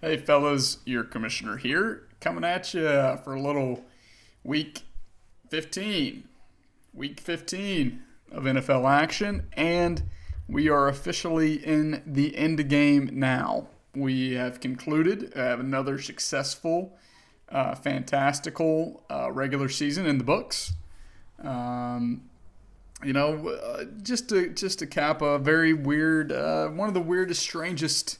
Hey, fellas, your commissioner here, coming at you for a little week 15, week 15 of NFL action, and we are officially in the end game now. We have concluded, have another successful, fantastical regular season in the books. Um, just to cap a very weird, one of the weirdest, strangest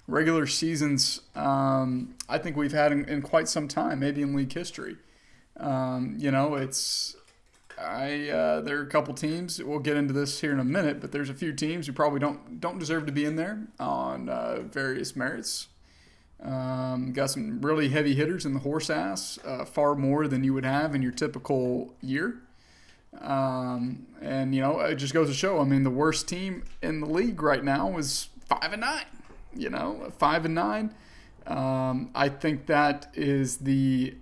regular seasons I think we've had in quite some time, maybe in league history. There are a couple teams. We'll get into this here in a minute, but there's a few teams who probably don't deserve to be in there on various merits. Got some really heavy hitters in the horse ass, far more than you would have in your typical year. It just goes to show. I mean, the worst team in the league right now is 5-9. 5-9. I think that is the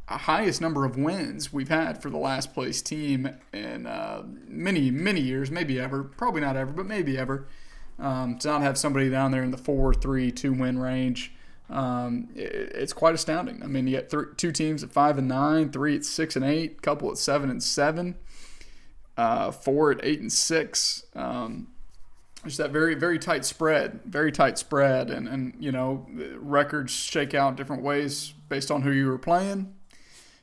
highest number of wins we've had for the last place team in many years, maybe ever. Probably not ever, but maybe ever. To not have somebody down there in the 4-3-2 win range, it's quite astounding. I mean, you got two teams at 5-9, three at 6-8, couple at 7-7, 4 at 8-6. Just that very tight spread, and records shake out different ways based on who you were playing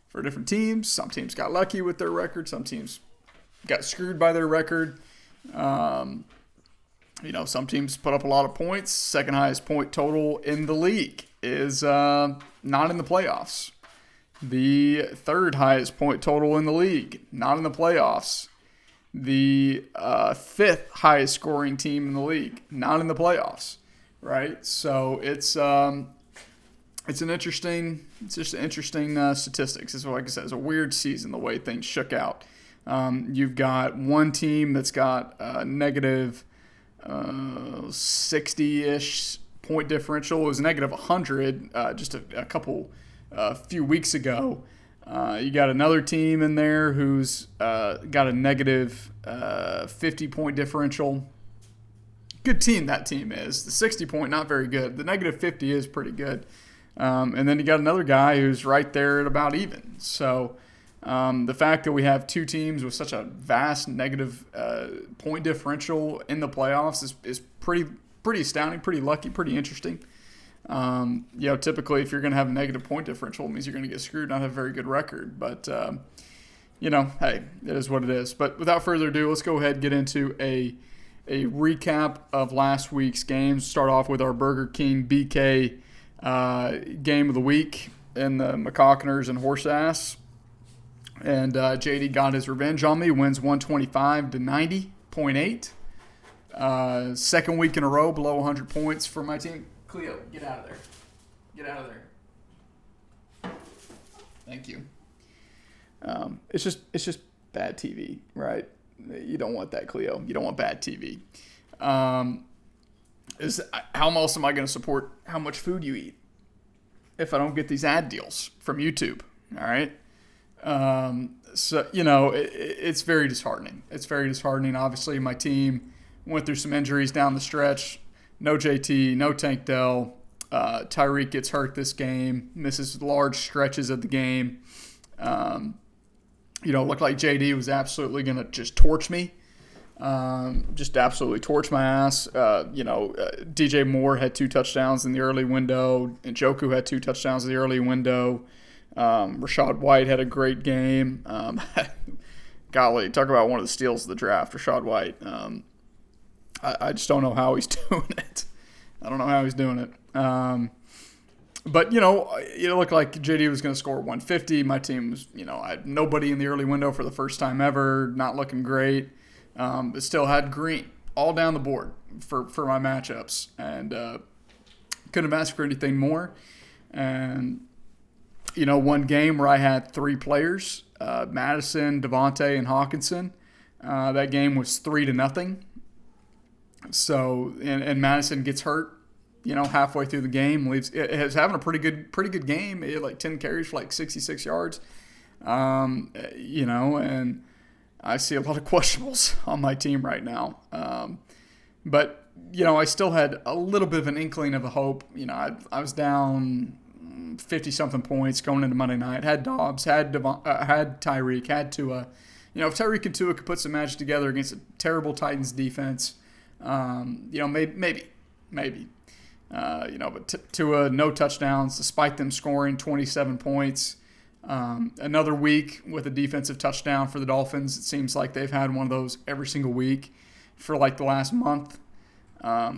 for different teams. Some teams got lucky with their record, some teams got screwed by their record. Some teams put up a lot of points. Second highest point total in the league is not in the playoffs. The third highest point total in the league, not in the playoffs. The fifth highest scoring team in the league, not in the playoffs, right? So it's just an interesting statistics. It's like I said, it's a weird season the way things shook out. You've got one team that's got a negative 60-ish point differential. It was negative 100 just a few weeks ago. You got another team in there who's got a negative 50-point differential. Good team that team is. The 60-point, not very good. The negative 50 is pretty good. And then you got another guy who's right there at about even. So the fact that we have two teams with such a vast negative point differential in the playoffs is pretty astounding, pretty lucky, pretty interesting. Typically if you're going to have a negative point differential, it means you're going to get screwed, not have a very good record. But, hey, it is what it is. But without further ado, let's go ahead and get into a recap of last week's games. Start off with our Burger King BK game of the week in the McCockners and Horse Ass. And JD got his revenge on me, wins 125-90.8. Second week in a row below 100 points for my team. Cleo, get out of there. Get out of there. Thank you. It's just bad TV, right? You don't want that, Cleo. You don't want bad TV. How else am I going to support how much food you eat if I don't get these ad deals from YouTube? All right. It's very disheartening. It's very disheartening. Obviously, my team went through some injuries down the stretch. No JT, no Tank Dell. Tyreek gets hurt this game, misses large stretches of the game. Looked like JD was absolutely going to just torch me. Just absolutely torch my ass. DJ Moore had 2 touchdowns in the early window. And Njoku had 2 touchdowns in the early window. Rachaad White had a great game. Golly, talk about one of the steals of the draft, Rachaad White. I just don't know how he's doing it. I don't know how he's doing it. But it looked like JD was going to score 150. My team was, I had nobody in the early window for the first time ever, not looking great. But still had green all down the board for my matchups. And couldn't have asked for anything more. And, one game where I had 3 players, Madison, Devontae, and Hawkinson. That game was 3-0. So, and Madison gets hurt, halfway through the game. Is having a pretty good game. He had like 10 carries for like 66 yards. And I see a lot of questionables on my team right now. But I still had a little bit of an inkling of a hope. I was down 50-something points going into Monday night. Had Dobbs, had Tyreek, had Tua. If Tyreek and Tua could put some magic together against a terrible Titans defense, maybe. But Tua, no touchdowns, despite them scoring 27 points. Another week with a defensive touchdown for the Dolphins. It seems like they've had one of those every single week for like the last month.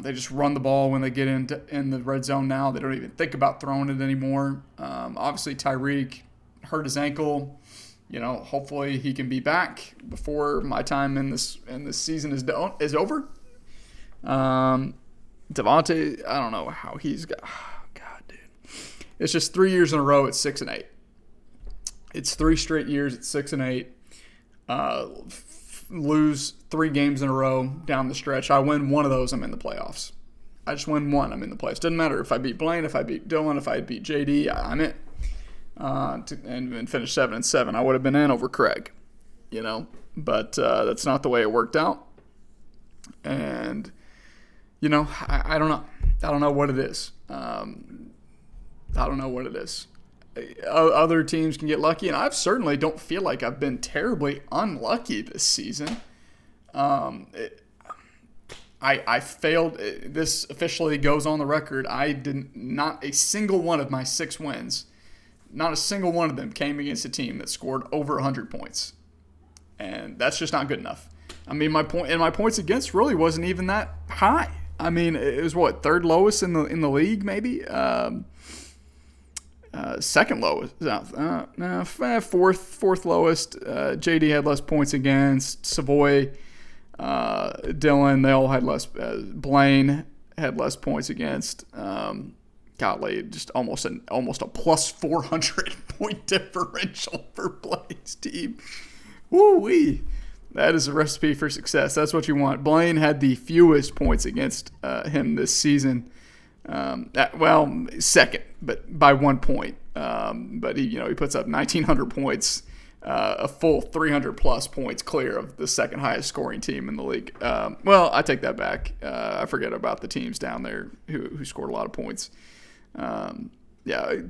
They just run the ball when they get in the red zone now. They don't even think about throwing it anymore. Obviously, Tyreek hurt his ankle. Hopefully he can be back before my time in this season is over. Devontae, I don't know how he's got. Oh, God, dude, it's just 3 years in a row. It's 6-8. It's 3 straight years. It's 6-8. Lose 3 games in a row down the stretch. I win one of those, I'm in the playoffs. I just win one, I'm in the playoffs. Doesn't matter if I beat Blaine, if I beat Dylan, if I beat JD, I'm in. And finish 7-7. I would have been in over Craig, but that's not the way it worked out. And I don't know. I don't know what it is. Other teams can get lucky, and I certainly don't feel like I've been terribly unlucky this season. I failed. This officially goes on the record. Not a single one of my 6 wins, not a single one of them came against a team that scored over 100 points. And that's just not good enough. I mean, my points against really wasn't even that high. I mean, it was third lowest in the league, maybe. Second lowest, fourth lowest. JD had less points against. Savoy, Dylan, they all had less. Blaine had less points against. Golly, just almost a plus 400 point differential for Blaine's team. Woo-wee. That is a recipe for success. That's what you want. Blaine had the fewest points against him this season. Second, but by 1 point. But he puts up 1,900 points, a full 300 plus points clear of the second highest scoring team in the league. I take that back. I forget about the teams down there who scored a lot of points.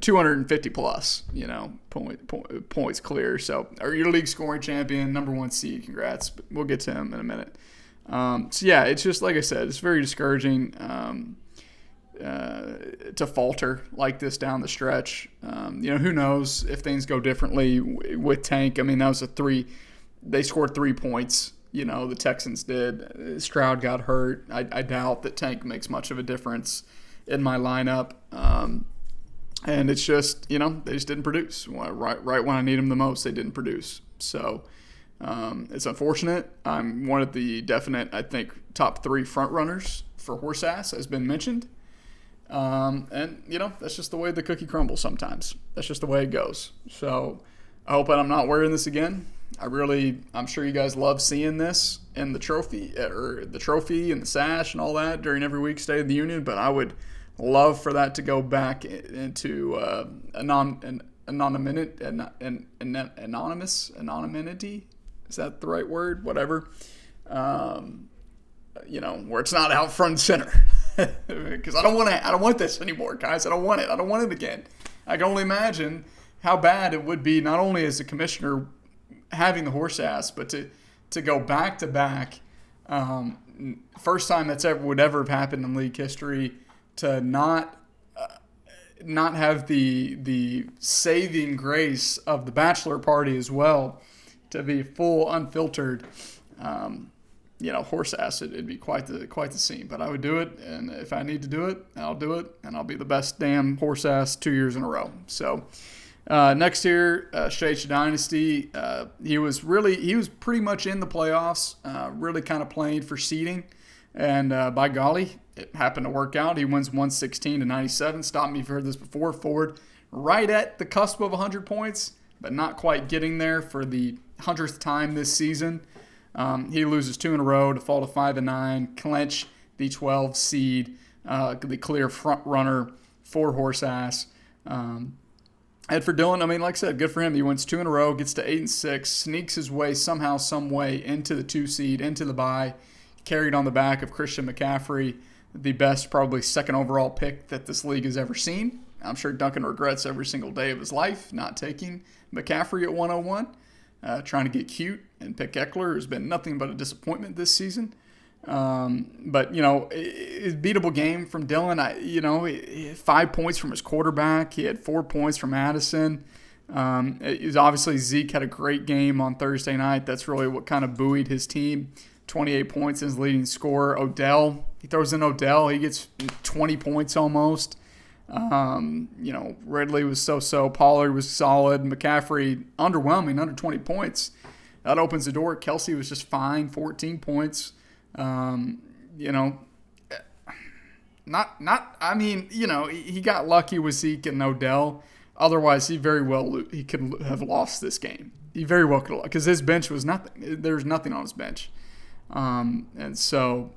250 plus, points clear. So, are your league scoring champion, number 1 seed. Congrats. But we'll get to him in a minute. It's just like I said, it's very discouraging to falter like this down the stretch. Who knows if things go differently with Tank. I mean, that was they scored 3 points. The Texans did. Stroud got hurt. I doubt that Tank makes much of a difference in my lineup. And it's just, they just didn't produce. Right when I need them the most, they didn't produce. So it's unfortunate. I'm one of the definite, I think, top 3 front runners for horse ass, has been mentioned. That's just the way the cookie crumbles sometimes. That's just the way it goes. So I hope that I'm not wearing this again. I'm sure you guys love seeing this in the trophy and the sash and all that during every week's State of the Union, but I would love for that to go back into anonymity. Is that the right word? Whatever. Where it's not out front and center. Because I don't want this anymore, guys. I don't want it. I don't want it again. I can only imagine how bad it would be, not only as a commissioner having the horse ass, but to go back to back. First time would ever have happened in league history, to not have the saving grace of the bachelor party as well, to be full unfiltered. Horse ass, it'd be quite the scene. But I would do it, and if I need to do it, I'll do it, and I'll be the best damn horse ass 2 years in a row. So next year, Shades Dynasty, he was pretty much in the playoffs, really kind of playing for seeding, and by golly, it happened to work out. He wins 116-97. Stop me if you heard this before. Ford, right at the cusp of 100 points, but not quite getting there for the 100th time this season. He loses 2 in a row to fall to 5-9, clinch the 12 seed, the clear front runner for horse ass. And for Dylan, I mean, like I said, good for him. He wins 2 in a row, gets to 8-6, sneaks his way somehow, some way into the 2 seed, into the bye, carried on the back of Christian McCaffrey, the best, probably second overall pick that this league has ever seen. I'm sure Duncan regrets every single day of his life not taking McCaffrey at 101, trying to get cute and pick Eckler has been nothing but a disappointment this season. But, it's a beatable game from Dillon. He had 5 points from his quarterback. He had 4 points from Addison. Obviously Zeke had a great game on Thursday night. That's really what kind of buoyed his team. 28 points as leading scorer. Odell, he throws in Odell. He gets 20 points almost. Ridley was so-so. Pollard was solid. McCaffrey, underwhelming, under 20 points. That opens the door. Kelsey was just fine, 14 points. He got lucky with Zeke and Odell. Otherwise, he could have lost this game. He very well could have, because his bench was nothing. There's nothing on his bench. And so,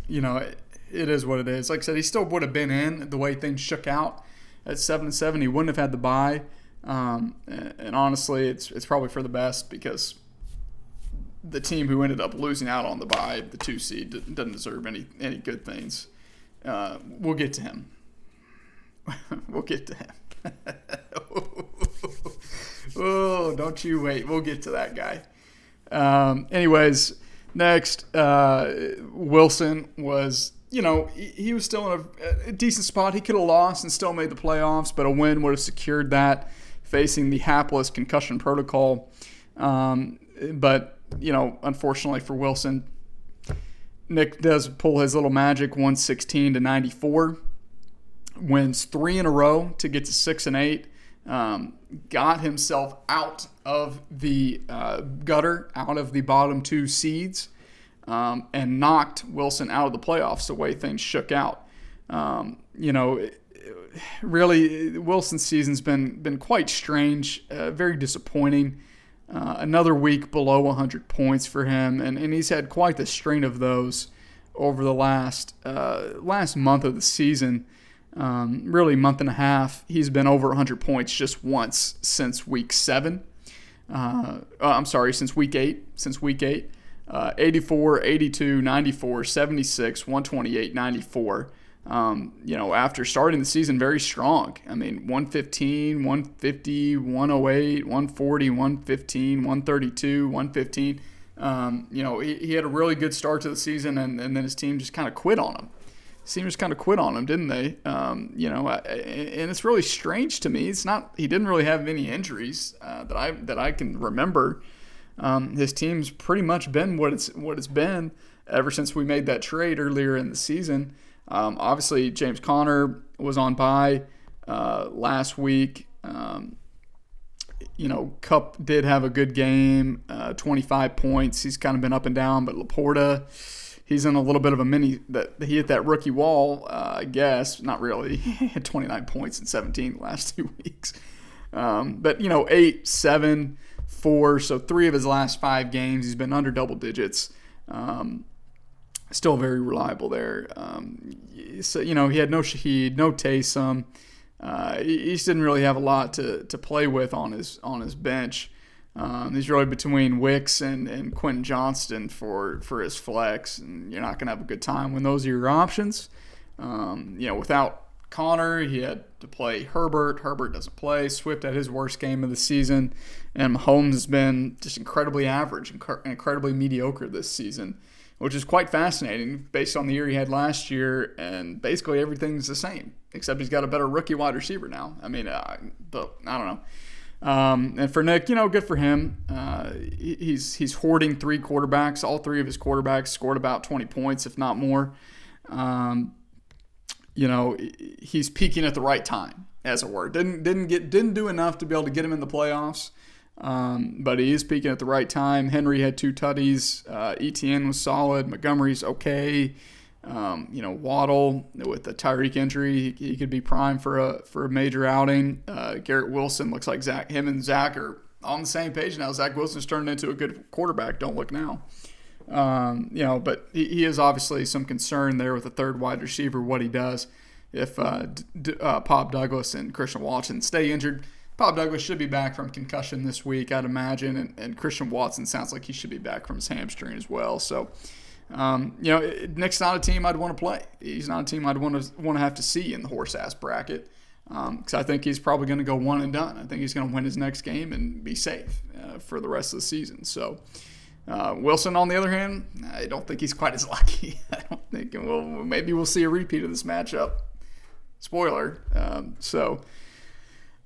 it is what it is. Like I said, he still would have been in the way things shook out at 7-7. He wouldn't have had the bye. And honestly, it's probably for the best, because the team who ended up losing out on the bye, the 2 seed, doesn't deserve any good things. We'll get to him. We'll get to him. Oh, don't you wait. We'll get to that guy. Anyways, next, Wilson was, he was still in a decent spot. He could have lost and still made the playoffs, but a win would have secured that, facing the hapless concussion protocol. But, unfortunately for Wilson, Nick does pull his little magic, 116-94. Wins 3 in a row to get to 6-8. Got himself out of the gutter, out of the bottom 2 seeds, and knocked Wilson out of the playoffs the way things shook out. Really, Wilson's season's been quite strange, very disappointing. Another week below 100 points for him, and he's had quite the string of those over the last month of the season. Really month and a half. He's been over 100 points just once since week 7. Since week 8. 84, 82, 94, 76, 128, 94. After starting the season very strong. 115, 150, 108, 140, 115, 132, 115. He had a really good start to the season, and then his team just kind of quit on him. Didn't they? And it's really strange to me. It's not. He didn't really have any injuries that I can remember. His team's pretty much been what it's been ever since we made that trade earlier in the season. Obviously, James Conner was on bye last week. Kupp did have a good game, 25 points. He's kind of been up and down, but Laporta, he's in a little bit of he hit that rookie wall, I guess. Not really. He had 29 points in 17 the last 2 weeks. But 8, 7, 4, so 3 of his last 5 games, he's been under double digits. Still very reliable there. So he had no Shaheed, no Taysom. He just didn't really have a lot to play with on his bench. He's really between Wicks and Quentin Johnston for his flex, and you're not going to have a good time when those are your options. Without Connor, he had to play Herbert. Herbert doesn't play. Swift had his worst game of the season, and Mahomes has been just incredibly average, incredibly mediocre this season, which is quite fascinating based on the year he had last year, and basically everything's the same, except he's got a better rookie wide receiver now. I don't know. And for Nick, good for him. He's hoarding 3 quarterbacks. All 3 of his quarterbacks scored about 20 points, if not more. He's peaking at the right time, as it were. Didn't do enough to be able to get him in the playoffs. But he is peaking at the right time. Henry had 2 tutties. ETN was solid. Montgomery's okay. Waddle with the Tyreek injury, he could be primed for a major outing. Garrett Wilson looks like him and Zach are on the same page now. Zach Wilson's turned into a good quarterback. Don't look now. But he is obviously some concern there with the 3rd wide receiver, what he does if Pop Douglas and Christian Watson stay injured. Pop Douglas should be back from concussion this week, I'd imagine, and Christian Watson sounds like he should be back from his hamstring as well. So Nick's not a team I'd want to play. He's not a team I'd want to have to see in the horse ass bracket, because I think he's probably going to go one and done. I think he's going to win his next game and be safe for the rest of the season. So Wilson, on the other hand, I don't think he's quite as lucky. I don't think. Well, maybe we'll see a repeat of this matchup. Spoiler.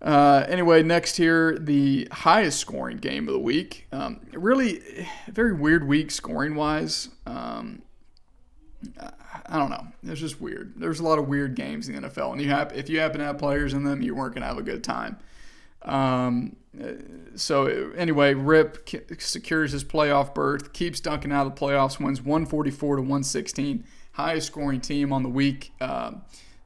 Anyway, next here, the highest scoring game of the week. Really, very weird week scoring wise. I don't know. It's just weird. There's a lot of weird games in the NFL, and if you happen to have players in them, you weren't going to have a good time. So anyway, Rip secures his playoff berth, keeps Duncan out of the playoffs, wins 144-116, highest scoring team on the week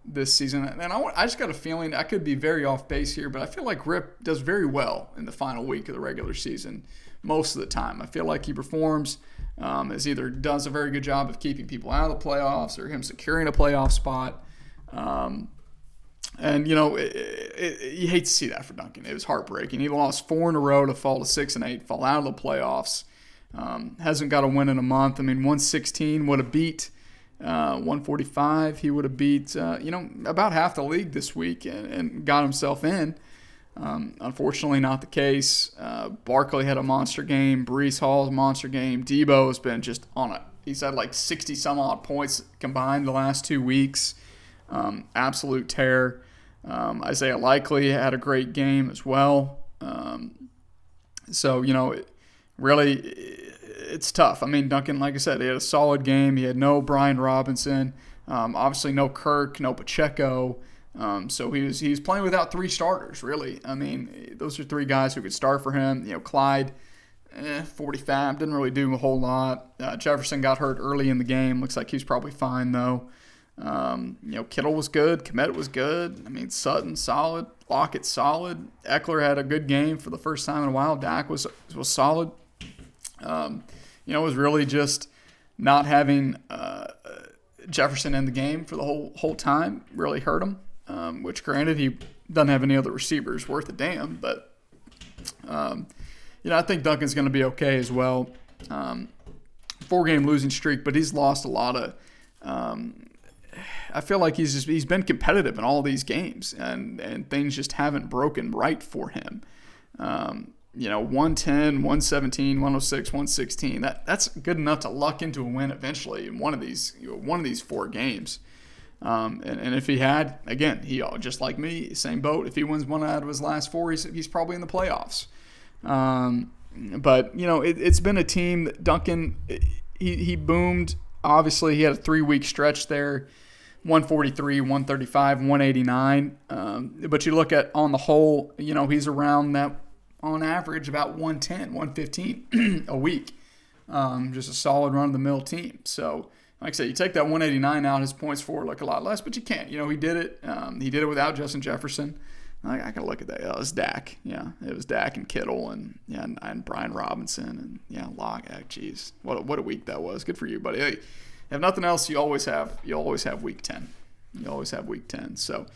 this season. And I just got a feeling, I could be very off base here, but I feel like Rip does very well in the final week of the regular season most of the time. I feel like he performs, as either does a very good job of keeping people out of the playoffs or him securing a playoff spot. And, you hate to see that for Duncan. It was heartbreaking. He lost 4 in a row to fall to 6-8, fall out of the playoffs. Hasn't got a win in a month. I mean, 116 would have beat 145. He would have beat, about half the league this week and got himself in. Unfortunately, not the case. Barkley had a monster game. Breece Hall's a monster game. Debo has been just he's had like 60-some-odd points combined the last 2 weeks. Absolute tear. Isaiah Likely had a great game as well. Really, it's tough. I mean, Duncan, like I said, he had a solid game. He had no Brian Robinson, obviously no Kirk, no Pacheco. So he was playing without 3 starters, really. I mean, those are 3 guys who could start for him. Clyde, 45, didn't really do a whole lot. Jefferson got hurt early in the game. Looks like he's probably fine, though. Kittle was good. Kmet was good. I mean, Sutton, solid. Lockett, solid. Eckler had a good game for the first time in a while. Dak was solid. It was really just not having Jefferson in the game for the whole time really hurt him, which granted he doesn't have any other receivers worth a damn, but I think Duncan's going to be okay as well. 4-game losing streak, but he's lost a lot of I feel like he's been competitive in all these games, and things just haven't broken right for him. 110, 117, 106, 116. That's good enough to luck into a win eventually in one of these 4 games. And if he had, again, he just like me, same boat. If he wins 1 out of his last 4, he's probably in the playoffs. But it's been a team that Duncan he boomed. Obviously, he had a 3-week stretch there. 143, 135, 189. But you look at on the whole, he's around that on average about 110, 115 a week. Just a solid run-of-the-mill team. So, like I said, you take that 189 out, his points for look a lot less, but you can't. He did it. He did it without Justin Jefferson. I gotta look at that. It was Dak. Yeah, it was Dak and Kittle and Brian Robinson and Locke. Jeez, what a week that was. Good for you, buddy. Hey, if nothing else, you always have week 10. You always have week 10. So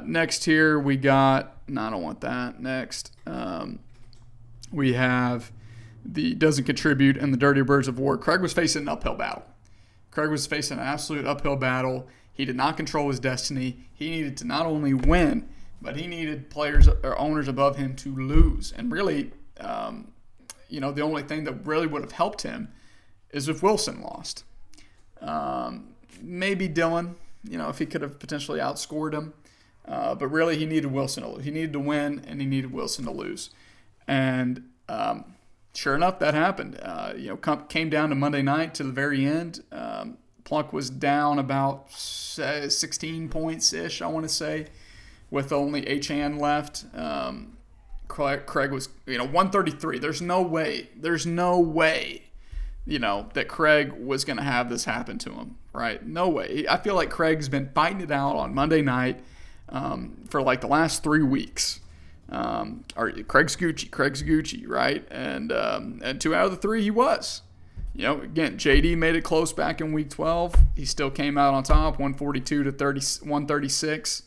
next here we got. No, I don't want that. Next, we have the doesn't contribute and the Dirty Birds of War. Craig was facing an uphill battle. Craig was facing an absolute uphill battle. He did not control his destiny. He needed to not only win, but he needed players or owners above him to lose. And really, the only thing that really would have helped him is if Wilson lost. Maybe Dylan, if he could have potentially outscored him. But really, he needed Wilson to lose. He needed to win, and he needed Wilson to lose. And sure enough, that happened. Came down to Monday night to the very end. Plunk was down about 16 points-ish, I want to say, with only Achane left. Craig was, 133. There's no way, that Craig was going to have this happen to him, right? No way. I feel like Craig's been fighting it out on Monday night for like the last 3 weeks. Craig's Gucci, right? And 2 out of the 3 he was. Again, JD made it close back in week 12. He still came out on top, 142 to 136.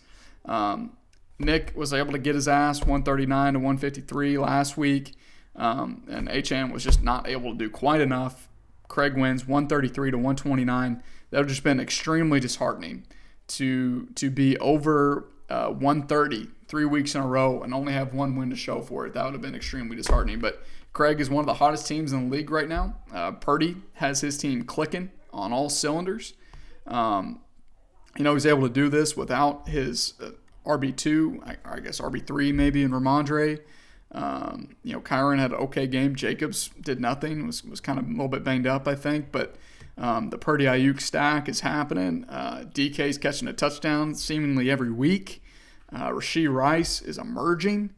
Nick was able to get his ass 139 to 153 last week. And Achane was just not able to do quite enough. Craig wins 133 to 129. That would have just been extremely disheartening to be over 130 3 weeks in a row and only have one win to show for it. That would have been extremely disheartening. But Craig is one of the hottest teams in the league right now. Purdy has his team clicking on all cylinders. He's able to do this without his RB2, I guess RB3 maybe, and Ramondre. Kyron had an okay game. Jacobs did nothing. Was kind of a little bit banged up, I think. But the Purdy Ayuk stack is happening. DK's catching a touchdown seemingly every week. Rashee Rice is emerging.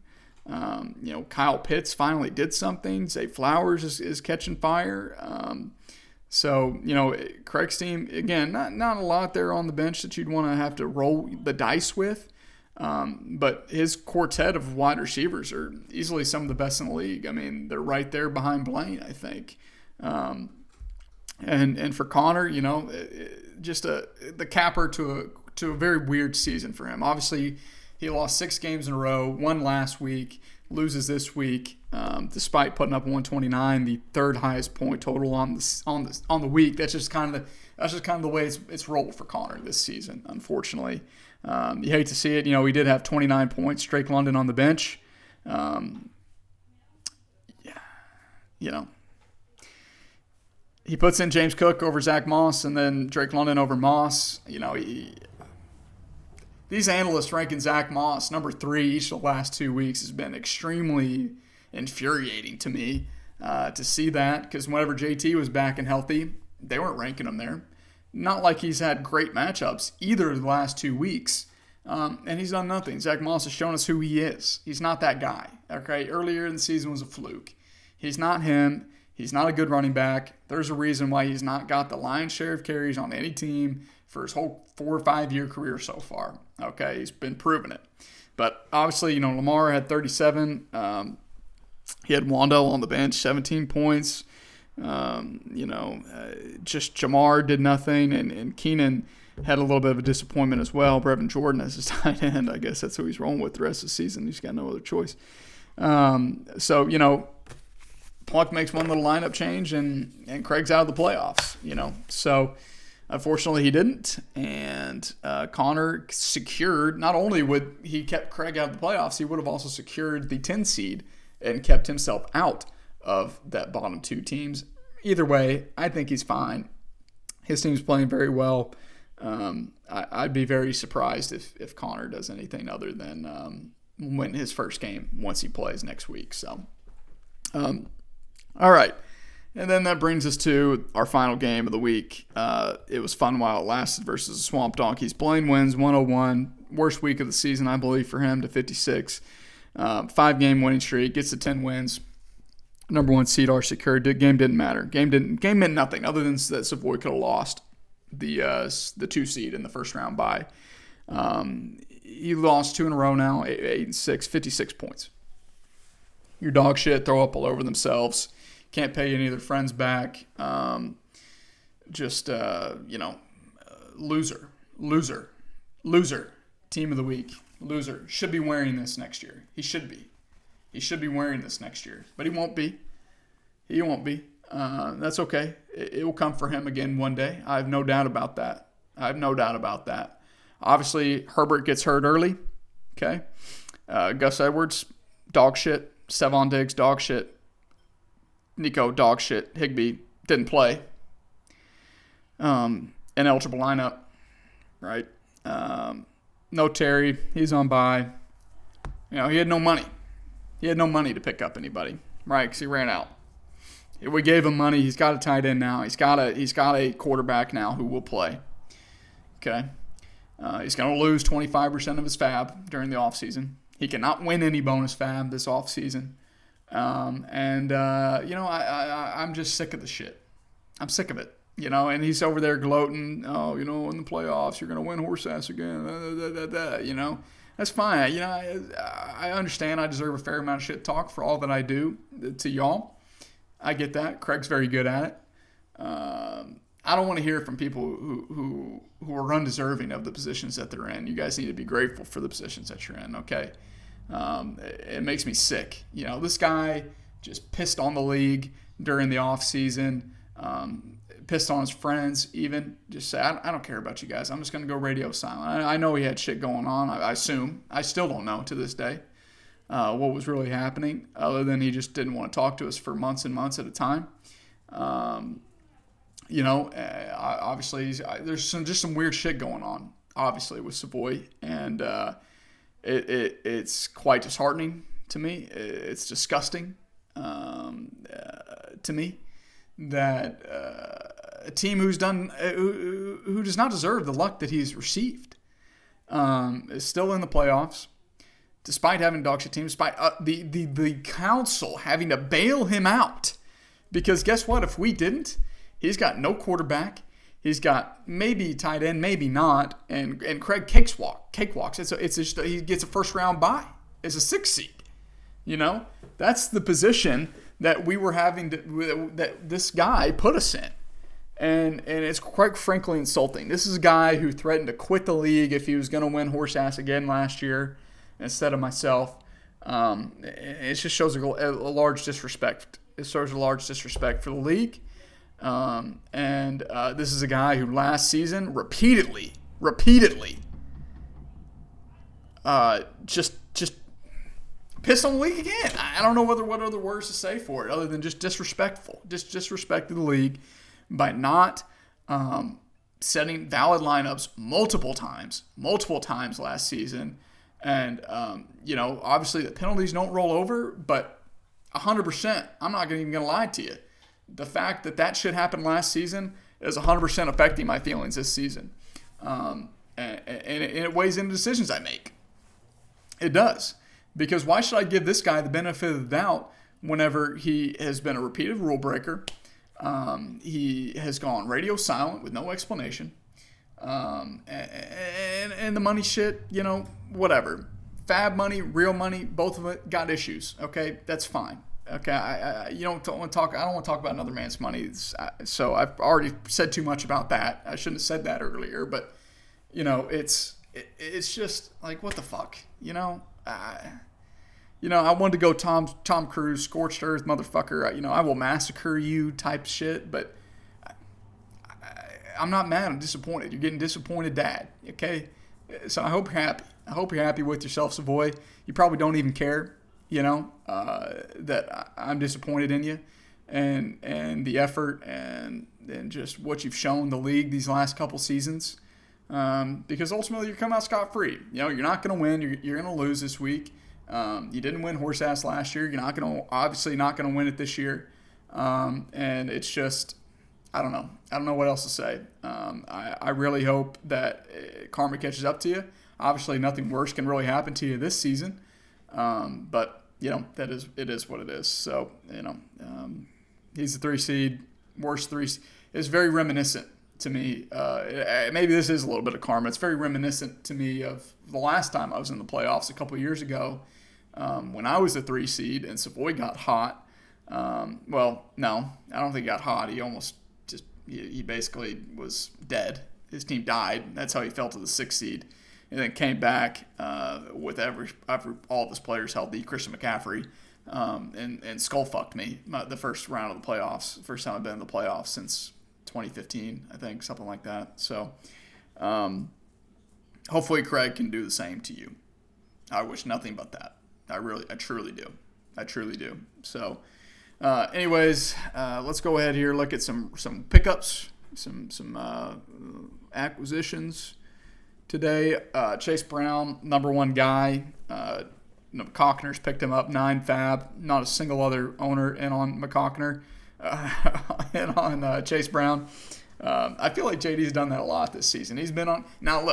Kyle Pitts finally did something. Zay Flowers is catching fire. So, Craig's team, again, not a lot there on the bench that you'd want to have to roll the dice with. But his quartet of wide receivers are easily some of the best in the league. I mean, they're right there behind Blaine, I think. And for Connor, just the capper to a very weird season for him. Obviously, he lost 6 games in a row, won last week, loses this week, despite putting up 129, the third highest point total on the week. That's just kind of the way it's rolled for Connor this season, unfortunately. You hate to see it. He did have 29 points. Drake London on the bench. He puts in James Cook over Zach Moss and then Drake London over Moss. These analysts ranking Zach Moss number 3 each of the last 2 weeks has been extremely infuriating to me to see that, because whenever JT was back and healthy, they weren't ranking him there. Not like he's had great matchups either of the last 2 weeks, and he's done nothing. Zach Moss has shown us who he is. He's not that guy. Okay, earlier in the season was a fluke. He's not him. He's not a good running back. There's a reason why he's not got the lion's share of carries on any team for his whole 4 or 5 year career so far. Okay, he's been proving it. But obviously, Lamar had 37. He had Wando on the bench, 17 points. Just Jamar did nothing, and Keenan had a little bit of a disappointment as well. Brevin Jordan as his tight end. I guess that's who he's rolling with the rest of the season. He's got no other choice. Pluck makes one little lineup change, and Craig's out of the playoffs. So unfortunately he didn't, and Connor secured. Not only would he kept Craig out of the playoffs, he would have also secured the 10 seed and kept himself out of that bottom 2 teams. Either way, I think he's fine. His team's playing very well. I'd be very surprised if Connor does anything other than win his first game once he plays next week. So, all right. And then that brings us to our final game of the week. It was fun while it lasted versus the Swamp Donkeys. Blaine wins 101. Worst week of the season, I believe, for him, to 56. 5-game winning streak. Gets to 10 wins. Number 1 seed are secured. Game didn't matter. Game meant nothing other than that Savoy could have lost the 2 seed in the first round bye. He lost 2 in a row now, 8-6, 56 points. Your dog shit, throw up all over themselves. Can't pay any of their friends back. Loser. Team of the week. Loser. Should be wearing this next year. He should be. He should be wearing this next year. But he won't be. That's okay. It will come for him again one day. I have no doubt about that. Obviously, Herbert gets hurt early. Okay. Gus Edwards, dog shit. Stephon Diggs, dog shit. Nico, dog shit. Higbee didn't play. Ineligible lineup, right? No Terry. He's on bye. He had no money. He had no money to pick up anybody, right? Because he ran out. We gave him money. He's got a tight end now. He's got a quarterback now who will play. Okay. He's going to lose 25% of his fab during the offseason. He cannot win any bonus fab this offseason. I'm just sick of the shit. I'm sick of it. And he's over there gloating, in the playoffs, you're going to win horse ass again. That's fine. I understand I deserve a fair amount of shit talk for all that I do to y'all. I get that. Craig's very good at it. I don't want to hear from people who are undeserving of the positions that they're in. You guys need to be grateful for the positions that you're in, okay? It makes me sick. This guy just pissed on the league during the offseason. pissed on his friends even. Just say, I don't care about you guys. I'm just going to go radio silent. I know he had shit going on. I assume. I still don't know to this day what was really happening, other than he just didn't want to talk to us for months and months at a time. Obviously, there's just some weird shit going on, obviously, with Savoy. And it's quite disheartening to me. It's disgusting to me that a team who does not deserve the luck that he's received is still in the playoffs, despite having a dog shit team, despite the council having to bail him out. Because guess what? If we didn't, he's got no quarterback. He's got maybe tight end, maybe not, and Craig cakewalks. He gets a first round bye as a 6th seed. That's the position that we were having that this guy put us in. And it's quite frankly insulting. This is a guy who threatened to quit the league if he was going to win horse ass again last year instead of myself. It just shows a large disrespect. It shows a large disrespect for the league. This is a guy who last season repeatedly, just pissed on the league again. I don't know what other words to say for it other than just disrespectful. Just disrespected the league by not setting valid lineups multiple times last season. And, obviously the penalties don't roll over, but 100%, I'm not even going to lie to you. The fact that shit happened last season is 100% affecting my feelings this season. And it weighs into decisions I make. It does. Because why should I give this guy the benefit of the doubt whenever he has been a repeated rule breaker? He has gone radio silent with no explanation. And the money shit, whatever. Fab money, real money, both of it got issues. Okay, that's fine. Okay, I don't want to talk about another man's money. So I've already said too much about that. I shouldn't have said that earlier, but it's just like, what the fuck, I wanted to go Tom Cruise, scorched earth motherfucker. I will massacre you type shit, but I'm not mad. I'm disappointed. You're getting disappointed, Dad. Okay, so I hope you're happy. I hope you're happy with yourself, Savoy. You probably don't even care, that I'm disappointed in you, and the effort and just what you've shown the league these last couple seasons. Because ultimately you're coming out scot-free. You're not going to win. You're going to lose this week. You didn't win horse ass last year. You're obviously not going to win it this year. And it's just, I don't know. I don't know what else to say. I really hope that karma catches up to you. Obviously, nothing worse can really happen to you this season. But it is what it is. So, he's the 3 seed, worst 3. It's very reminiscent to me. Maybe this is a little bit of karma. It's very reminiscent to me of the last time I was in the playoffs a couple of years ago, when I was the 3 seed and Savoy got hot. Well, no, I don't think he got hot. He almost he basically was dead. His team died. That's how he fell to the 6th seed. And then came back with after all of his players healthy, Christian McCaffrey, and skull fucked me the first round of the playoffs. First time I've been in the playoffs since 2015, I think, something like that. So hopefully Craig can do the same to you. I wish nothing but that. I truly do. So anyways, let's go ahead here, look at some pickups, some acquisitions today. Chase Brown, number 1 guy. McCockner's picked him up, 9 fab. Not a single other owner in on McCockner. And on Chase Brown. I feel like JD's done that a lot this season. He's been on. Now,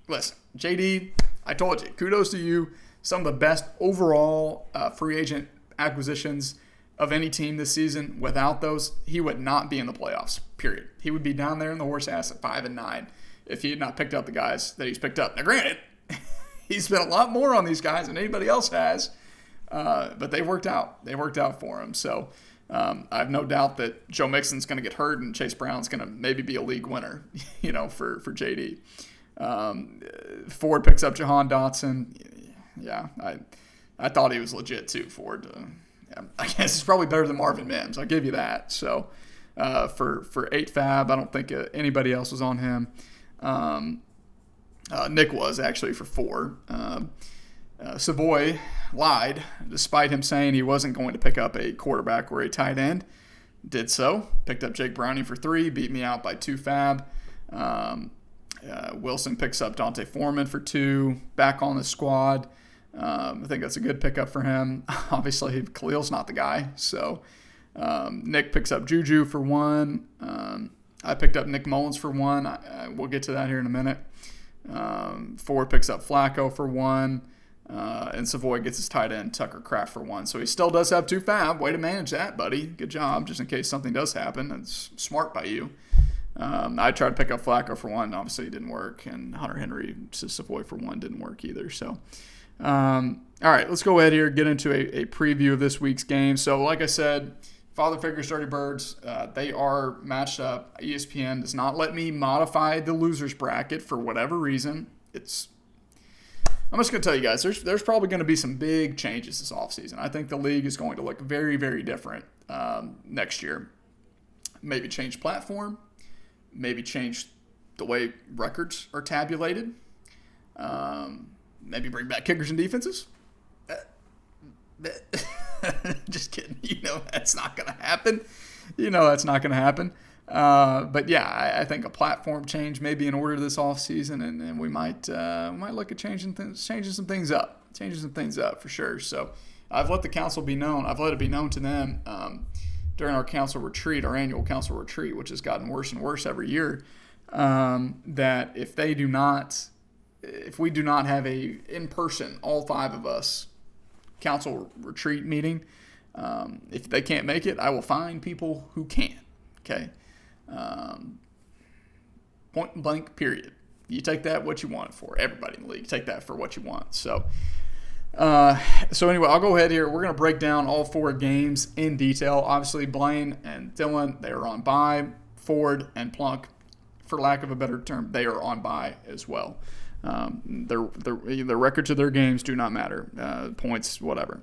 listen, JD, I told you, kudos to you. Some of the best overall free agent acquisitions of any team this season. Without those, he would not be in the playoffs, period. He would be down there in the horse ass at 5-9 if he had not picked up the guys that he's picked up. Now, granted, he's spent a lot more on these guys than anybody else has, but they worked out. They worked out for him. So, I have no doubt that Joe Mixon's going to get hurt and Chase Brown's going to maybe be a league winner, for JD. Ford picks up Jahan Dotson. Yeah, I thought he was legit too, Ford. I guess he's probably better than Marvin Mims. I'll give you that. So, for 8 fab. I don't think anybody else was on him. Nick was actually for 4. Savoy lied, despite him saying he wasn't going to pick up a quarterback or a tight end. Did so. Picked up Jake Browning for 3, beat me out by 2 fab. Wilson picks up Dante Foreman for 2, back on the squad. I think that's a good pickup for him. Obviously, Khalil's not the guy. So Nick picks up Juju for 1. I picked up Nick Mullins for 1. We'll get to that here in a minute. Ford picks up Flacco for 1. And Savoy gets his tight end, Tucker Kraft, for 1. So he still does have 2 fab. Way to manage that, buddy. Good job, just in case something does happen. That's smart by you. I tried to pick up Flacco for 1. Obviously, it didn't work. And Hunter Henry to Savoy for 1 didn't work either. So, all right, let's go ahead here, get into a preview of this week's game. So, like I said, Father Figures, Dirty Birds, they are matched up. ESPN does not let me modify the losers bracket for whatever reason. I'm just going to tell you guys, there's probably going to be some big changes this offseason. I think the league is going to look very, very different next year. Maybe change platform. Maybe change the way records are tabulated. Maybe bring back kickers and defenses. Just kidding. That's not going to happen. That's not going to happen. But yeah, I think a platform change may be in order this offseason, and we might look at changing some things up for sure. So I've let the council be known. I've let it be known to them during our annual council retreat, which has gotten worse and worse every year, that if we do not have a in-person, all 5 of us, council retreat meeting, if they can't make it, I will find people who can. Okay. Point blank, period. You take that what you want for. Everybody in the league, take that for what you want. So anyway, I'll go ahead here. We're going to break down all 4 games in detail. Obviously, Blaine and Dylan, they are on bye. Ford and Plunk, for lack of a better term, they are on bye as well. The records of their games do not matter. Points, whatever.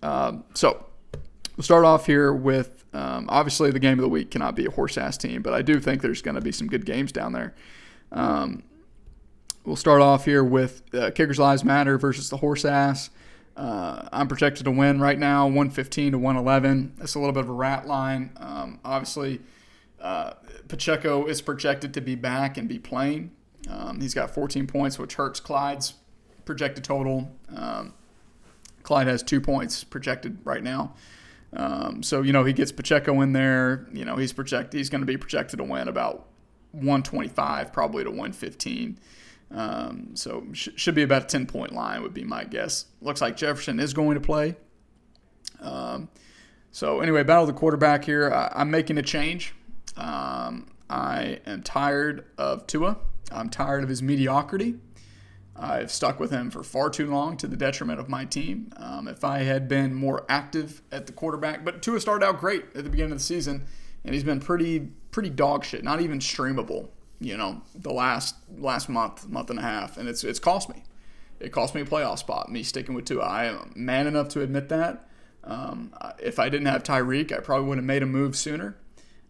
So we'll start off here with, obviously the game of the week cannot be a horse-ass team, but I do think there's going to be some good games down there. We'll start off here with Kickers Lives Matter versus the Horse-Ass. I'm projected to win right now, 115 to 111. That's a little bit of a rat line. Obviously, Pacheco is projected to be back and be playing. He's got 14 points, which hurts Clyde's projected total. Clyde has 2 points projected right now. So, he gets Pacheco in there. He's going to be projected to win about 125, probably to 115. So should be about a 10-point line would be my guess. Looks like Jefferson is going to play. So anyway, battle of the quarterback here. I'm making a change. I am tired of Tua. I'm tired of his mediocrity. I've stuck with him for far too long to the detriment of my team. If I had been more active at the quarterback, but Tua started out great at the beginning of the season, and he's been pretty dog shit, not even streamable, the last month and a half, and it's cost me. It cost me a playoff spot, me sticking with Tua. I am man enough to admit that. If I didn't have Tyreek, I probably would have made a move sooner.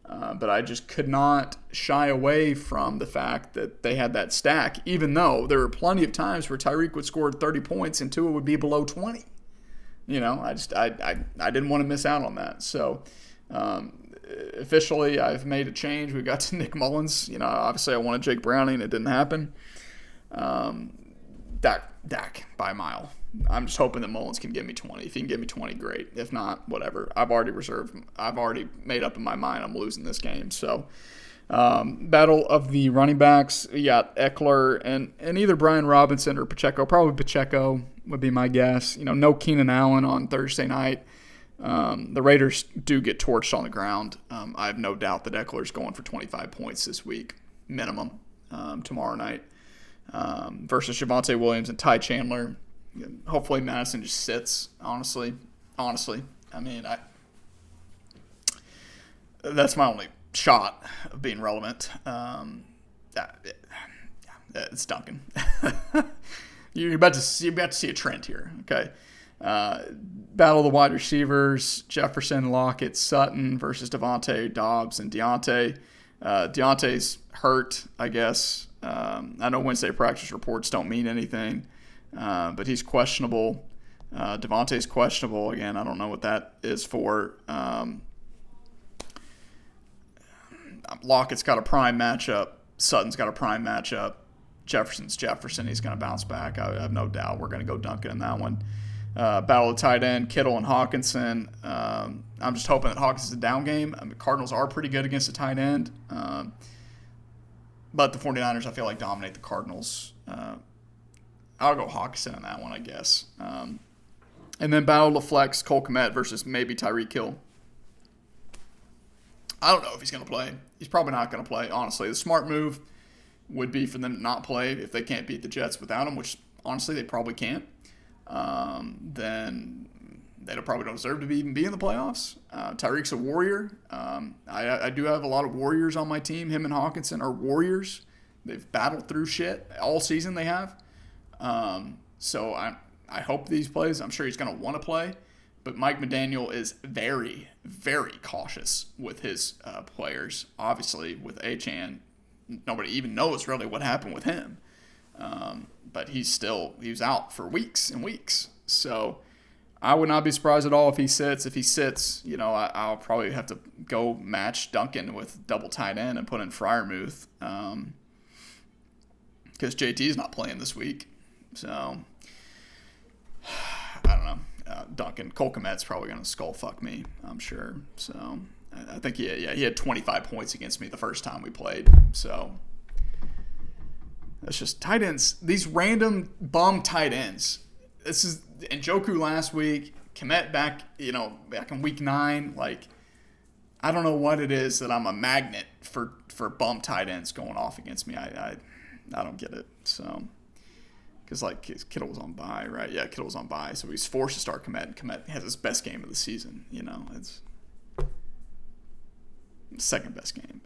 But I just could not shy away from the fact that they had that stack, even though there were plenty of times where Tyreek would score 30 points and Tua would be below 20. I didn't want to miss out on that. So officially, I've made a change. We got to Nick Mullins. Obviously I wanted Jake Browning. It didn't happen. Dak by a mile. I'm just hoping that Mullins can give me 20. If he can give me 20, great. If not, whatever. I've already made up in my mind I'm losing this game. So, battle of the running backs. You got Eckler and either Brian Robinson or Pacheco. Probably Pacheco would be my guess. No Keenan Allen on Thursday night. The Raiders do get torched on the ground. I have no doubt that Eckler's going for 25 points this week, minimum, tomorrow night, versus Javonte Williams and Ty Chandler. Hopefully Madison just sits, honestly. I mean, that's my only shot of being relevant. It's Duncan. You're about to see a trend here, okay? Battle of the wide receivers, Jefferson, Lockett, Sutton versus Devontae, Dobbs, and Deontay. Deontay's hurt, I guess. I know Wednesday practice reports don't mean anything, but he's questionable. Devontae's questionable. Again, I don't know what that is for. Lockett's got a prime matchup. Sutton's got a prime matchup. Jefferson's Jefferson. He's going to bounce back. I have no doubt we're going to go Duncan in that one. Battle of tight end, Kittle and Hawkinson. I'm just hoping that Hawkinson's a down game. I mean, Cardinals are pretty good against the tight end. But the 49ers, I feel like, dominate the Cardinals. I'll go Hawkinson in that one, I guess. And then battle of the flex, Cole Kmet versus maybe Tyreek Hill. I don't know if he's going to play. He's probably not going to play, honestly. The smart move would be for them to not play if they can't beat the Jets without him, which, honestly, they probably can't. Then they probably don't deserve to even be in the playoffs. Tyreek's a warrior. I do have a lot of warriors on my team. Him and Hawkinson are warriors. They've battled through shit all season. They have. So I hope these plays. I'm sure he's going to want to play. But Mike McDaniel is very, very cautious with his players. Obviously, with Achane, nobody even knows really what happened with him. But he was out for weeks and weeks. So I would not be surprised at all if he sits. If he sits, I'll probably have to go match Duncan with double tight end and put in Freiermuth. Because JT's not playing this week. So I don't know. Duncan, Cole Kmet's probably going to skull fuck me, I'm sure. So I think he had 25 points against me the first time we played. So that's just tight ends. These random bum tight ends. This is Njoku last week. Kmet back in week 9. Like, I don't know what it is that I'm a magnet for bum tight ends going off against me. I don't get it. So, because Kittle was on bye, right? Yeah, Kittle was on bye, so he's forced to start Kmet. And Kmet has his best game of the season. It's second best game.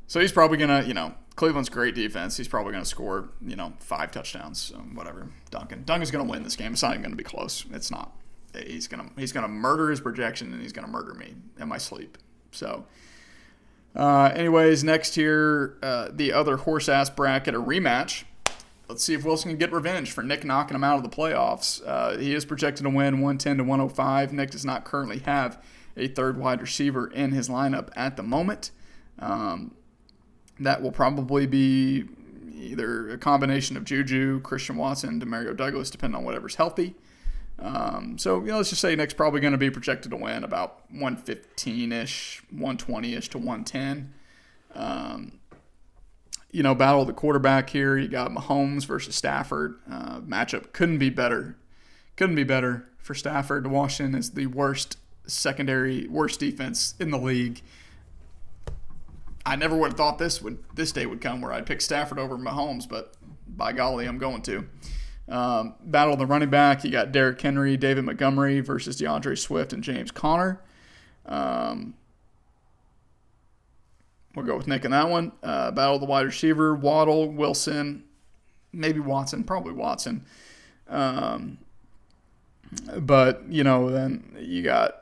So he's probably gonna, Cleveland's great defense. He's probably gonna score, 5 touchdowns, so whatever. Duncan's gonna win this game. It's not even gonna be close. It's not. He's gonna murder his projection, and he's gonna murder me in my sleep. So, anyways, next here, the other horse ass bracket, a rematch. Let's see if Wilson can get revenge for Nick knocking him out of the playoffs. He is projected to win 110 to 105. Nick does not currently have a third wide receiver in his lineup at the moment. That will probably be either a combination of Juju, Christian Watson, Demario Douglas, depending on whatever's healthy. So let's just say Nick's probably going to be projected to win about 115-ish, 120-ish to 110. Battle of the quarterback here. You got Mahomes versus Stafford. Matchup couldn't be better. Couldn't be better for Stafford. Washington is the worst defense in the league. I never would have thought this day would come where I'd pick Stafford over Mahomes, but by golly, I'm going to. Battle of the running back. You got Derrick Henry, David Montgomery versus DeAndre Swift and James Conner. We'll go with Nick in that one. Battle of the wide receiver. Waddle, Wilson, maybe Watson, probably Watson. But, then you got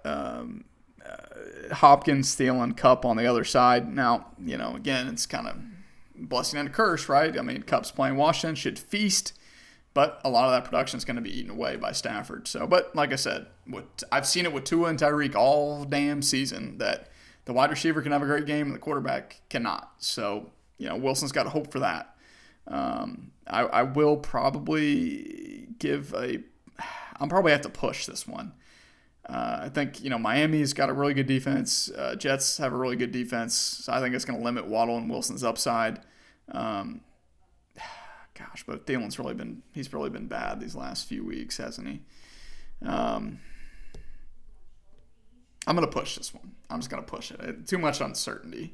Hopkins, Thielen, Kupp on the other side. Now, again, it's kind of blessing and a curse, right? I mean, Kupp's playing Washington, should feast, but a lot of that production is going to be eaten away by Stafford. So, but like I said, I've seen it with Tua and Tyreek all damn season that the wide receiver can have a great game and the quarterback cannot. So, Wilson's got to hope for that. I will probably I'll probably have to push this one. I think, Miami's got a really good defense. Jets have a really good defense. So I think it's going to limit Waddle and Wilson's upside. But Thielen's he's really been bad these last few weeks, hasn't he? I'm going to push this one. I'm just going to push it. Too much uncertainty.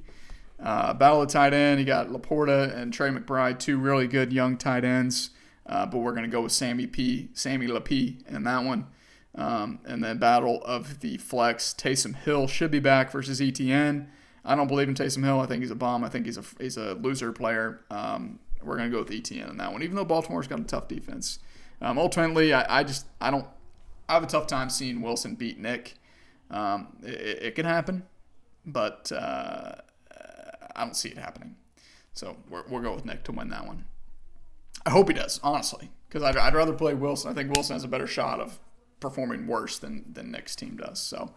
Battle of tight end, you got Laporta and Trey McBride, 2 really good young tight ends. But we're going to go with Sammy LaP in that one. And then battle of the flex, Taysom Hill should be back versus ETN. I don't believe in Taysom Hill. I think he's a bum. I think he's a loser player. We're going to go with ETN in that one, even though Baltimore's got a tough defense. Ultimately, I have a tough time seeing Wilson beat Nick. It can happen, but I don't see it happening. So we'll go with Nick to win that one. I hope he does, honestly, because I'd rather play Wilson. I think Wilson has a better shot of performing worse than Nick's team does. So,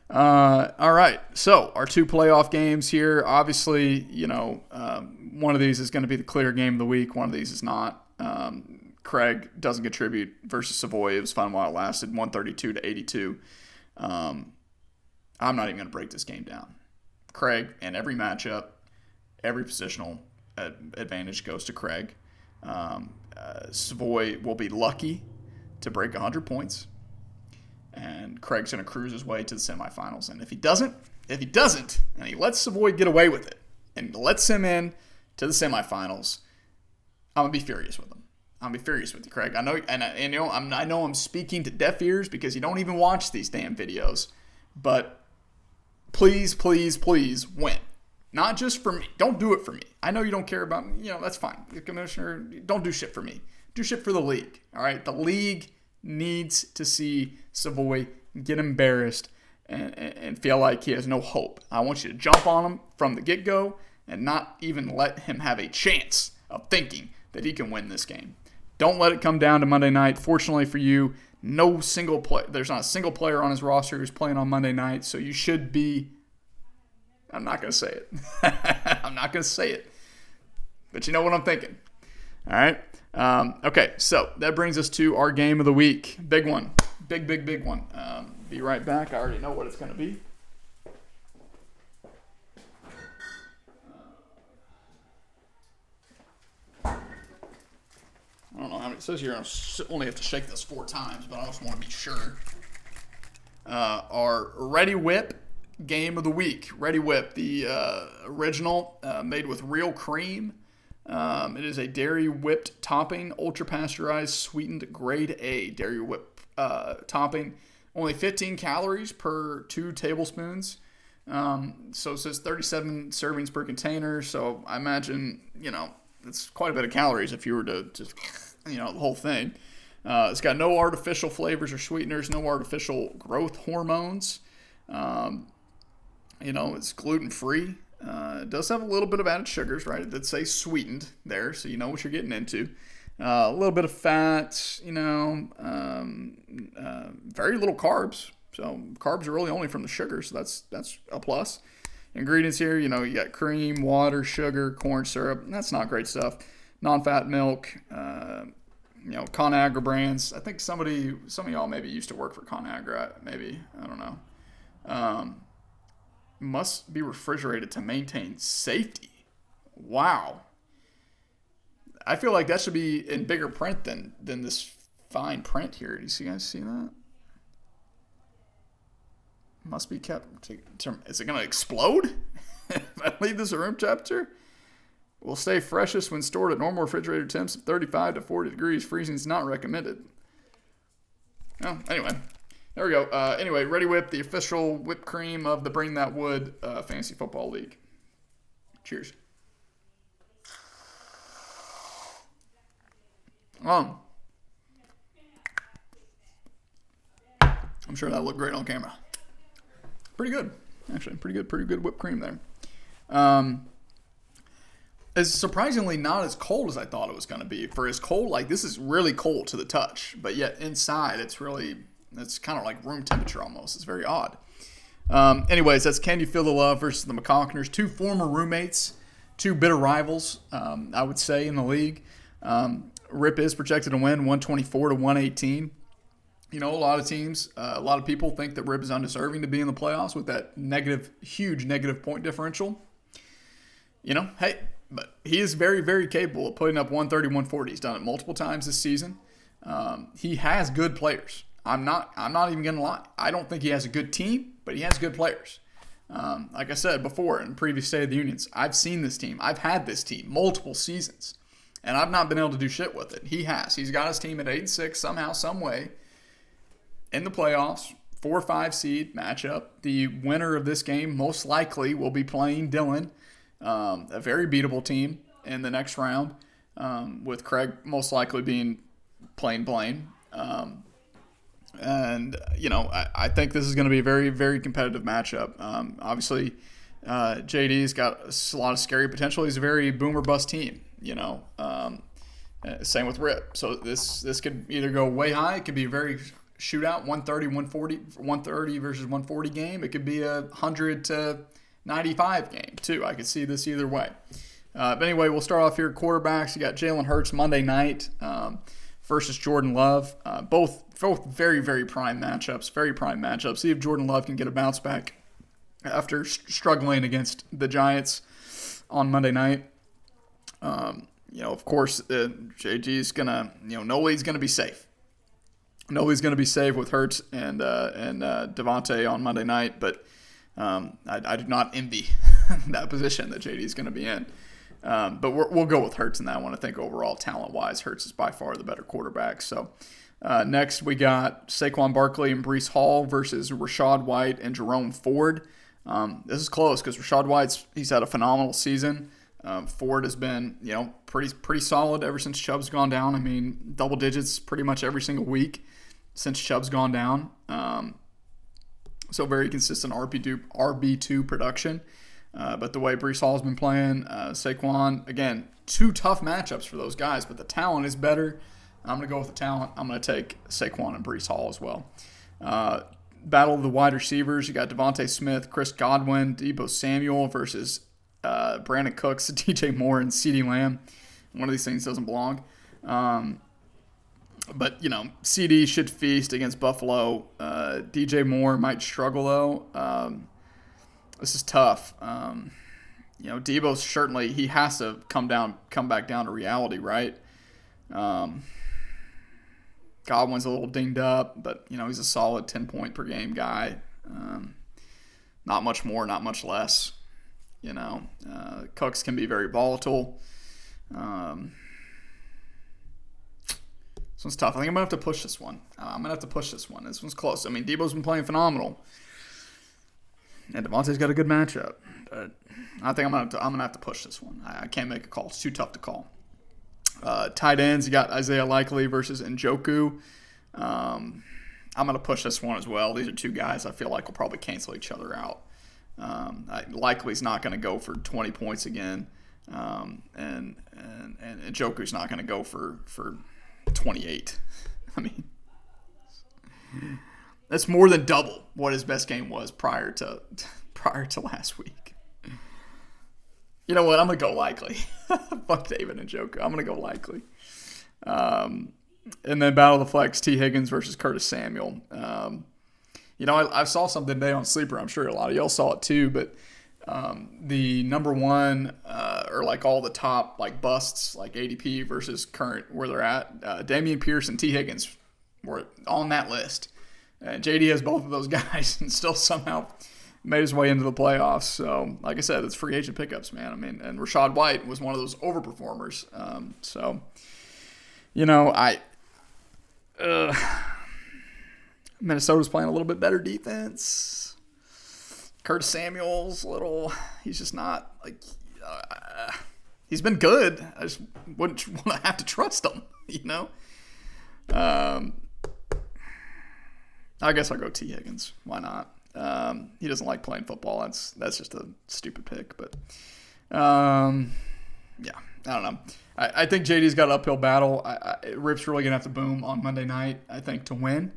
all right. So our 2 playoff games here. Obviously, one of these is going to be the clear game of the week. One of these is not. Craig doesn't contribute versus Savoy. It was fun while it lasted, 132-82. I'm not even going to break this game down. Craig, in every matchup, every positional advantage goes to Craig. Savoy will be lucky to break 100 points, and Craig's going to cruise his way to the semifinals. And if he doesn't, and he lets Savoy get away with it and lets him in to the semifinals, I'm going to be furious with him. I'm going to be furious with you, Craig. I know, I know I'm speaking to deaf ears because you don't even watch these damn videos, but please, please, please win. Not just for me. Don't do it for me. I know you don't care about me. That's fine. The commissioner, don't do shit for me. Do shit for the league. All right? The league needs to see Savoy get embarrassed and feel like he has no hope. I want you to jump on him from the get-go and not even let him have a chance of thinking that he can win this game. Don't let it come down to Monday night. Fortunately for you, there's not a single player on his roster who's playing on Monday night, so you should be. I'm not going to say it. I'm not going to say it. But you know what I'm thinking. All right? Okay, so that brings us to our game of the week. Big one. Big one. Be right back. I already know what it's going to be. I don't know how many. It says here I only have to shake this 4 times, but I just want to be sure. Our Ready Whip game of the week. Ready Whip, the original, made with real cream. It is a dairy whipped topping, ultra pasteurized, sweetened grade A dairy whip topping. Only 15 calories per 2 tablespoons. So it says 37 servings per container. So I imagine, it's quite a bit of calories if you were to just, the whole thing. It's got no artificial flavors or sweeteners, no artificial growth hormones. It's gluten-free. It does have a little bit of added sugars, right? It did say sweetened there, so you know what you're getting into. A little bit of fat, very little carbs. So carbs are really only from the sugar, so that's a plus. Ingredients here, you got cream, water, sugar, corn syrup. That's not great stuff. Non-fat milk, ConAgra brands. I think some of y'all maybe used to work for ConAgra, maybe. I don't know. Must be refrigerated to maintain safety. Wow. I feel like that should be in bigger print than this fine print here. Do you guys see that? Must be kept. Is it going to explode if I leave this at room temperature? Will stay freshest when stored at normal refrigerator temps of 35 to 40 degrees. Freezing is not recommended. Oh, anyway. There we go. Anyway, Ready Whip, the official whipped cream of the Bring That Wood Fantasy Football League. Cheers. I'm sure that looked great on camera. Pretty good, actually. Pretty good whipped cream there. It's surprisingly not as cold as I thought it was going to be. For as cold, this is really cold to the touch, but yet inside it's kind of like room temperature almost. It's very odd. Anyways, that's Can You Feel the Love versus the McConkners. 2 former roommates, 2 bitter rivals, I would say, in the league. Rip is projected to win 124-118. A lot of teams, a lot of people think that Rip is undeserving to be in the playoffs with that huge negative point differential. Hey, but he is very, very capable of putting up 130, 140. He's done it multiple times this season. He has good players. I'm not even going to lie. I don't think he has a good team, but he has good players. Like I said before in previous State of the Unions, I've seen this team. I've had this team multiple seasons, and I've not been able to do shit with it. He has. He's got his team at 8-6 somehow, some way in the playoffs, 4 or 5 seed matchup. The winner of this game most likely will be playing Dylan, a very beatable team in the next round, with Craig most likely being plain. And, I think this is going to be a very, very competitive matchup. Obviously, JD's got a lot of scary potential. He's a very boom or bust team, same with Rip. So this could either go way high. It could be a very shootout, 130 versus 140 game. It could be a 100 to 95 game, too. I could see this either way. But anyway, we'll start off here. Quarterbacks, you got Jalen Hurts Monday night versus Jordan Love. Both very, very prime matchups. See if Jordan Love can get a bounce back after struggling against the Giants on Monday night. Of course, JG's going to, Nolly's going to be safe. Nolly's going to be safe with Hurts and Devontae on Monday night, but I do not envy that position that JD is going to be in. But we'll go with Hurts in that one. I think overall, talent-wise, Hurts is by far the better quarterback. So next, we got Saquon Barkley and Breece Hall versus Rachaad White and Jerome Ford. This is close because Rachaad White's he's had a phenomenal season. Ford has been pretty solid ever since Chubb's gone down. I mean, double digits pretty much every single week since Chubb's gone down. So very consistent RB2 production. But the way Breece Hall's been playing, Saquon, again, two tough matchups for those guys, but the talent is better. I'm going to go with the talent. I'm going to take Saquon and Breece Hall as well. Battle of the wide receivers. You got Devontae Smith, Chris Godwin, Deebo Samuel versus Brandon Cooks, DJ Moore, and CeeDee Lamb. One of these things doesn't belong. But, CeeDee should feast against Buffalo. DJ Moore might struggle, though. This is tough. Deebo's certainly, he has to come back down to reality, right? Godwin's a little dinged up, but, he's a solid 10-point per game guy. Not much more, not much less. Cooks can be very volatile. This one's tough. I think I'm going to have to push this one. This one's close. I mean, Deebo's been playing phenomenal. And Devontae's got a good matchup. But I think I'm gonna have to push this one. I can't make a call. It's too tough to call. Tight ends, you got Isaiah Likely versus Njoku. I'm going to push this one as well. These are two guys I feel like will probably cancel each other out. Likely's not going to go for 20 points again. And Njoku's not going to go for 28. I mean, that's more than double what his best game was prior to last week. You know what? I'm going to go Likely. Fuck David Njoku. I'm going to go Likely. And then Battle of the Flex, T. Higgins versus Curtis Samuel. I saw something today on Sleeper. I'm sure a lot of y'all saw it too, but the number one or like all the top like busts, like ADP versus current where they're at, Dameon Pierce and T. Higgins were on that list. JD has both of those guys and still somehow made his way into the playoffs. So, like I said, it's free agent pickups, man. I mean, and Rachaad White was one of those overperformers. Minnesota's playing a little bit better defense. Curtis Samuel's he's just not he's been good. I just wouldn't want to have to trust him, I guess I'll go T. Higgins. Why not? He doesn't like playing football. That's just a stupid pick. But, I don't know. I think JD's got an uphill battle. Rip's really going to have to boom on Monday night, I think, to win.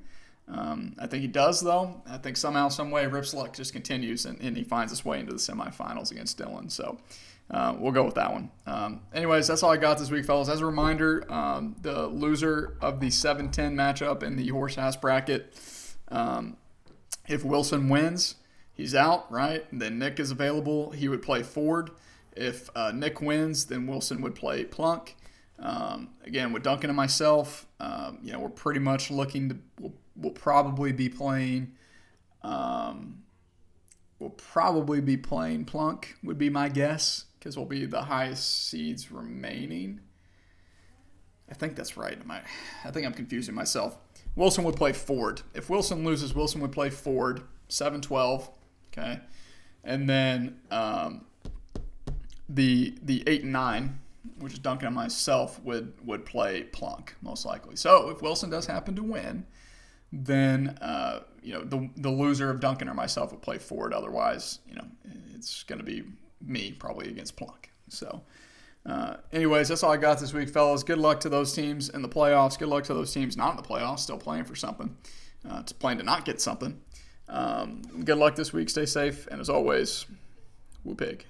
I think he does, though. I think somehow, some way, Rip's luck just continues, and he finds his way into the semifinals against Dylan. So we'll go with that one. Anyways, that's all I got this week, fellas. As a reminder, the loser of the 7-10 matchup in the horse ass bracket, if Wilson wins, he's out, right? Then Nick is available. He would play Ford. If Nick wins, then Wilson would play Plunk. Again, with Duncan and myself, we're pretty much looking to. We'll probably be playing. Plunk would be my guess because we'll be the highest seeds remaining. I think that's right. I think I'm confusing myself. Wilson would play Ford. If Wilson loses, Wilson would play Ford, 7-12, okay? And then the 8 and 9, which is Duncan and myself, would play Plunk most likely. So if Wilson does happen to win, then the loser of Duncan or myself would play Ford. Otherwise, it's going to be me probably against Plunk. So anyways, that's all I got this week, fellas. Good luck to those teams in the playoffs. Good luck to those teams not in the playoffs, still playing for something. It's playing to not get something. Good luck this week. Stay safe. And as always, whoop pig.